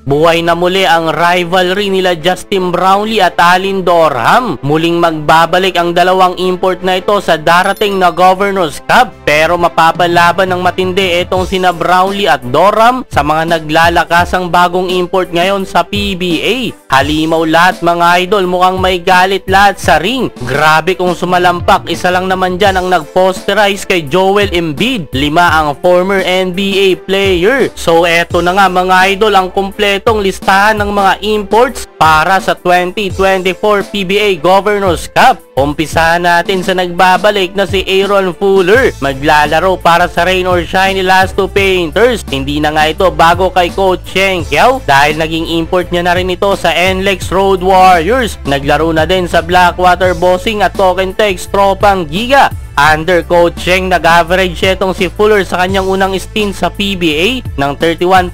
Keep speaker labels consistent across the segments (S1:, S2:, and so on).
S1: Buhay na muli ang rivalry nila Justin Brownlee at Allen Dorham. Muling magbabalik ang dalawang import na ito sa darating na Governors Cup. Pero mapapalaban ng matindi itong sina Brownlee at Dorham sa mga naglalakasang bagong import ngayon sa PBA. Halimaw lahat mga idol, mukhang may galit lahat sa ring. Grabe kung sumalampak, isa lang naman dyan ang nag-posterize kay Joel Embiid. 5 ang former NBA player. So eto na nga mga idol ang kompletong listahan ng mga imports para sa 2024 PBA Governors Cup. Umpisahan natin sa nagbabalik na si Aaron Fuller. Maglalaro para sa Rain or Shine Elasto Painters. Hindi na nga ito bago kay Coach Cheng Kiao dahil naging import niya na rin ito sa NLEX Road Warriors. Naglaro na din sa Blackwater Bossing at Token Tex Tropang Giga. Under Coach Cheng, nag-average itong si Fuller sa kanyang unang stint sa PBA ng 31.1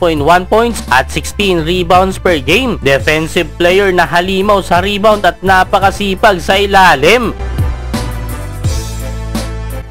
S1: points at 16 rebounds per game. Defensive player na halimaw sa rebound at napakasipag sa ilalim.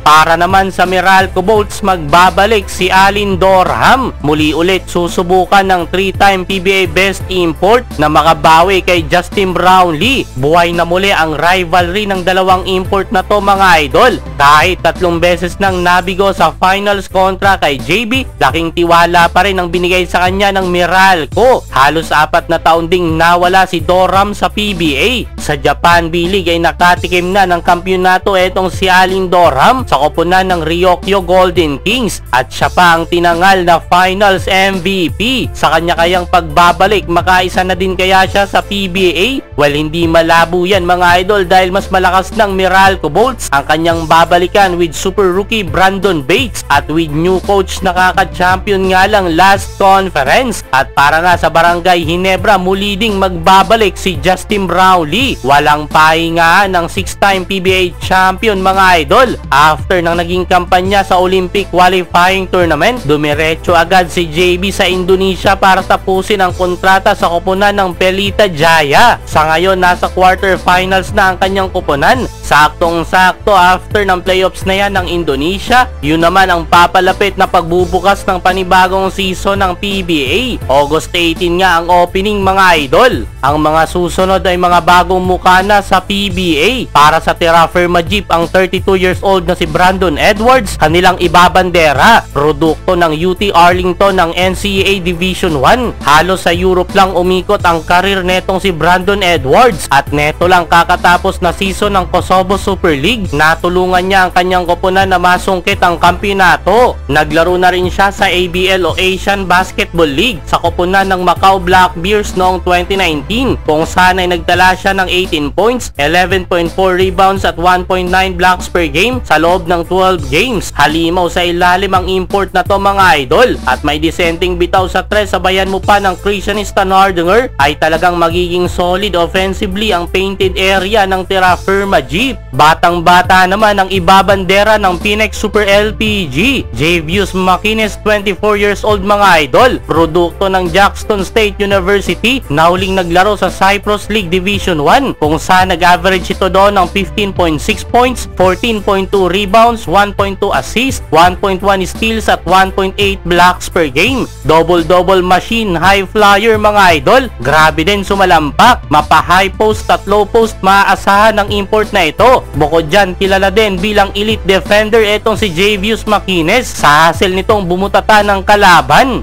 S1: Para naman sa Meralco Bolts, magbabalik si Allen Dorham. Muli ulit susubukan ng 3-time PBA Best Import na makabawi kay Justin Brownlee. Buhay na muli ang rivalry ng dalawang import na to mga idol. Kahit 3 beses nang nabigo sa finals kontra kay JB, laking tiwala pa rin ang binigay sa kanya ng Meralco. Halos 4 na taon ding nawala si Dorham sa PBA. Sa Japan B-League ay nakatikim na ng kampyonato etong si Allen Dorham sa koponan ng Ryokyo Golden Kings at siya pa ang tinangal na finals MVP. Sa kanya kayang pagbabalik, makaisa na din kaya siya sa PBA? Well, hindi malabo yan mga idol dahil mas malakas ng Meralco Bolts ang kanyang babalikan with super rookie Brandon Bates at with new coach na kaka-champion nga lang last conference. At para nga sa Barangay Ginebra, muli ding magbabalik si Justin Brownlee. Walang pahingaan ng 6-time PBA champion mga idol. After nang naging kampanya sa Olympic qualifying tournament, dumiretso agad si JB sa Indonesia para tapusin ang kontrata sa koponan ng Pelita Jaya. Sa ngayon, nasa quarterfinals na ang kanyang koponan. Saktong-sakto after ng playoffs na yan ng Indonesia, yun naman ang papalapit na pagbubukas ng panibagong season ng PBA. August 18 nga ang opening mga idol. Ang mga susunod ay mga bagong mukha na sa PBA. Para sa Terra Firma Jeep, ang 32 years old na si Brandon Edwards, kanilang ibabandera. Produkto ng UT Arlington ng NCAA Division 1. Halos sa Europe lang umikot ang karir netong si Brandon Edwards at neto lang kakatapos na season ng Kosovo Super League. Natulungan niya ang kanyang koponan na masungkit ang kampyonato. Naglaro na rin siya sa ABL o Asian Basketball League sa koponan ng Macau Black Bears noong 2019 kung saan ay nagtala siya ng 18 points, 11.4 rebounds at 1.9 blocks per game sa loob ng 12 games. Halimaw sa ilalim ang import na to mga idol at may dissenting bitaw sa tres sabayan mo pa ng Christianista Nordinger ay talagang magiging solid offensively ang painted area ng Terra Firma Jeep. Batang-bata naman ang ibabandera ng Phoenix Super LPG. Javius Maquines, 24 years old mga idol. Produkto ng Jackson State University na huling naglaro sa Cyprus League Division 1 kung saan nag-average ito doon ng 15.6 points, 14.2 rebounds, 1.2 assists, 1.1 steals at 1.8 blocks per game. Double-double machine, high flyer mga idol. Grabe din sumalampak. Mapa-high post at low post maaasahan ng import na ito. Bukod dyan, kilala din bilang elite defender etong si Javius Maquines sa hassle nitong bumutata ng kalaban.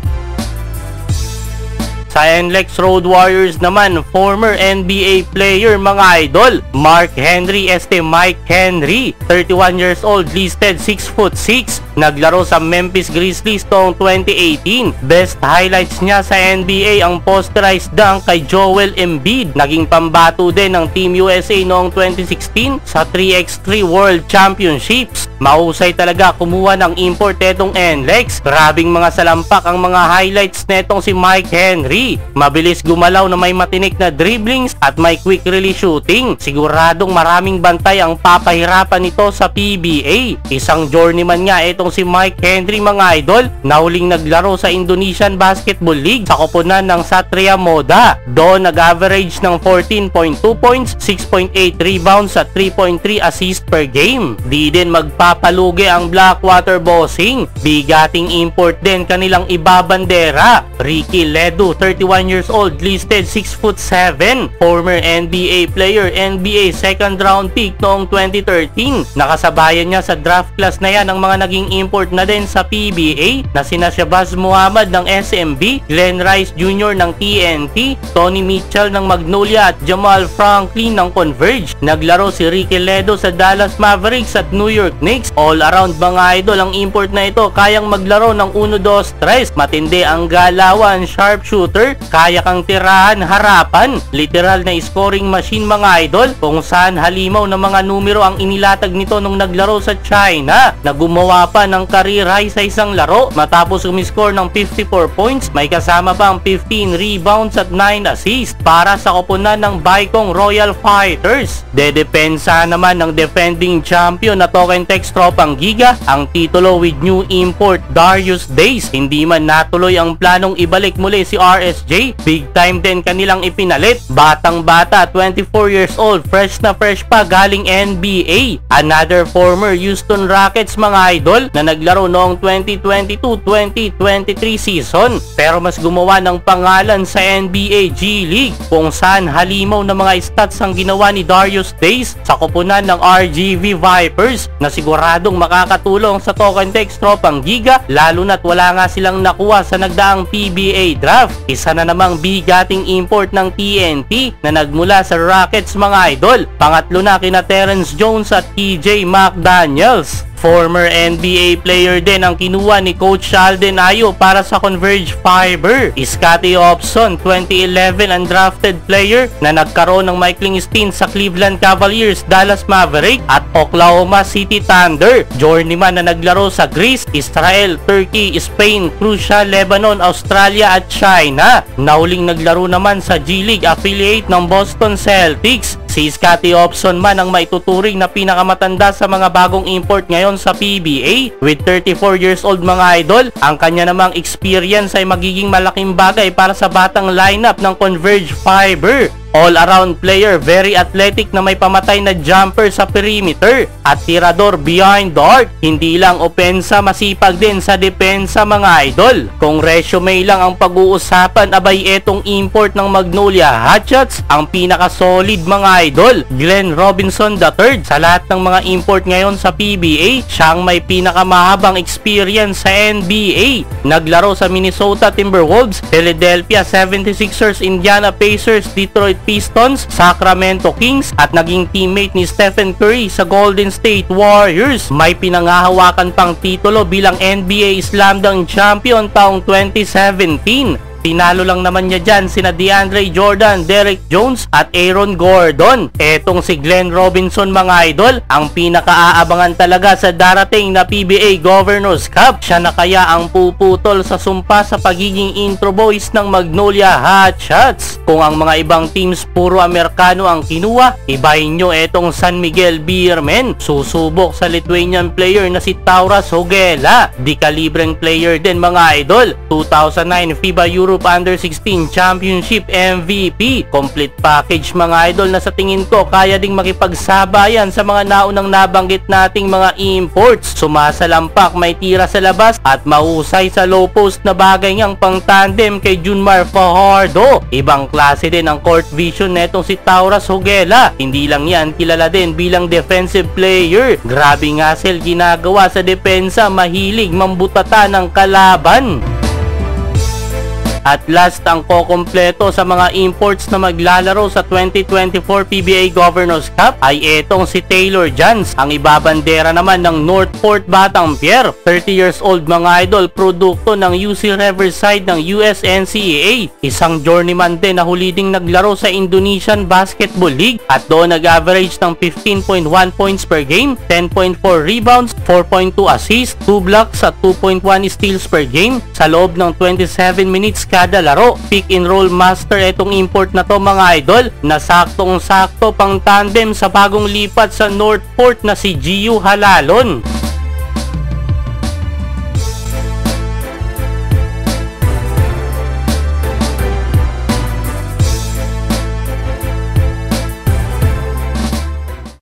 S1: Sa NLEX Road Warriors naman, former NBA player mga idol, Mark Henry Mike Henry, 31 years old, listed 6'6", naglaro sa Memphis Grizzlies noong 2018. Best highlights niya sa NBA ang posterized dunk kay Joel Embiid. Naging pambato din ng Team USA noong 2016 sa 3x3 World Championships. Mahusay talaga kumuha ng import etong NLEX. Grabing mga salampak ang mga highlights netong si Mike Henry. Mabilis gumalaw na may matinik na dribblings at may quick release shooting. Siguradong maraming bantay ang papahirapan nito sa PBA. Isang journeyman nga etong etong si Mike Henry mga idol, na huling naglaro sa Indonesian Basketball League sa koponan ng Satria Moda. Doon nag-average ng 14.2 points, 6.8 rebounds at 3.3 assist per game. Di din magpapalugi ang Blackwater Bossing. Bigating import din kanilang ibabandera. Ricky Ledo, 31 years old, listed 6'7", former NBA player, NBA second round pick noong 2013. Nakasabayan niya sa draft class na yan ang mga naging import na din sa PBA na sina Shabazz Muhammad ng SMB, Glenn Rice Jr. ng TNT, Tony Mitchell ng Magnolia at Jamal Franklin ng Converge. Naglaro si Ricky Ledo sa Dallas Mavericks at New York Knicks. All around mga idol ang import na ito, kayang maglaro ng 1-2-3, matindi ang galawan, sharpshooter, kaya kang tirahan harapan, literal na scoring machine mga idol, kung saan halimaw na mga numero ang inilatag nito nung naglaro sa China, na gumawa pa ng career high sa isang laro matapos umiscore ng 54 points, may kasama pa ang 15 rebounds at 9 assists para sa koponan ng Baikong Royal Fighters. Dedepensa naman ng defending champion na Token Tex Tropang Giga ang titulo with new import Darius Days. Hindi man natuloy ang planong ibalik muli si RSJ, big time din kanilang ipinalit. Batang bata, 24 years old, fresh na fresh pa galing NBA. Another former Houston Rockets mga idol na naglaro noong 2022-2023 season, pero mas gumawa ng pangalan sa NBA G League, kung saan halimaw na mga stats ang ginawa ni Darius Days sa koponan ng RGV Vipers na siguradong makakatulong sa Token Tex Tropang Giga, lalo na't wala nga silang nakuha sa nagdaang PBA draft. Isa na namang bigating import ng TNT na nagmula sa Rockets mga idol. Pangatlo na kina Terrence Jones at TJ McDaniels. Former NBA player din ang kinuha ni Coach Sheldon Ayo para sa Converge Fiber. Scottie Hobson, 2011 undrafted player na nagkaroon ng maikling stint sa Cleveland Cavaliers, Dallas Maverick at Oklahoma City Thunder. Journeyman na naglaro sa Greece, Israel, Turkey, Spain, Croatia, Lebanon, Australia at China. Nahuling naglaro naman sa G League affiliate ng Boston Celtics. Si Scottie Hobson man ang maituturing na pinakamatanda sa mga bagong import ngayon sa PBA. With 34 years old mga idol, ang kanya namang experience ay magiging malaking bagay para sa batang lineup ng Converge Fiber. All-around player, very athletic na may pamatay na jumper sa perimeter at tirador behind the arc. Hindi lang opensa, masipag din sa depensa mga idol. Kung resume lang ang pag-uusapan, abay etong import ng Magnolia Hotshots ang pinaka-solid mga idol. Glenn Robinson III, sa lahat ng mga import ngayon sa PBA, siyang may pinakamahabang experience sa NBA. Naglaro sa Minnesota Timberwolves, Philadelphia 76ers, Indiana Pacers, Detroit Pistons, Sacramento Kings at naging teammate ni Stephen Curry sa Golden State Warriors. May pinangahawakan pang titulo bilang NBA Slam Dunk Champion taong 2017. Tinalo lang naman niya dyan sina DeAndre Jordan, Derek Jones at Aaron Gordon. Etong si Glenn Robinson mga idol, ang pinaka-aabangan talaga sa darating na PBA Governors Cup. Siya na kaya ang puputol sa sumpa sa pagiging intro boys ng Magnolia Hotshots. Kung ang mga ibang teams puro Amerikano ang kinuha, ibahin nyo etong San Miguel Beermen. Susubok sa Lithuanian player na si Tauras Hogela. Di kalibreng player din mga idol. 2009 FIBA Europe Under-16 Championship MVP. Complete package mga idol na sa tingin ko kaya ding makipagsabayan sa mga naunang nabanggit nating mga imports. Sumasalampak, may tira sa labas at mahusay sa low post na bagay ngang pang tandem kay Junmar Fajardo. Ibang klase din ang court vision netong si Tauras Hogela. Hindi lang yan, kilala din bilang defensive player. Grabe nga ginagawa sa depensa, mahilig mambutata ng kalaban. At last, ang kokompleto sa mga imports na maglalaro sa 2024 PBA Governors Cup ay etong si Taylor Jans. Ang ibabandera naman ng Northport Batangpier, 30 years old mga idol, produkto ng UC Riverside ng USNCAA. Isang journeyman din na huli ding naglaro sa Indonesian Basketball League at doon nag-average ng 15.1 points per game, 10.4 rebounds, 4.2 assists, 2 blocks at 2.1 steals per game sa loob ng 27 minutes kada laro. Pick and roll master etong import na to mga idol, na saktong sakto pang tandem sa bagong lipat sa Northport na si Gio Halalon.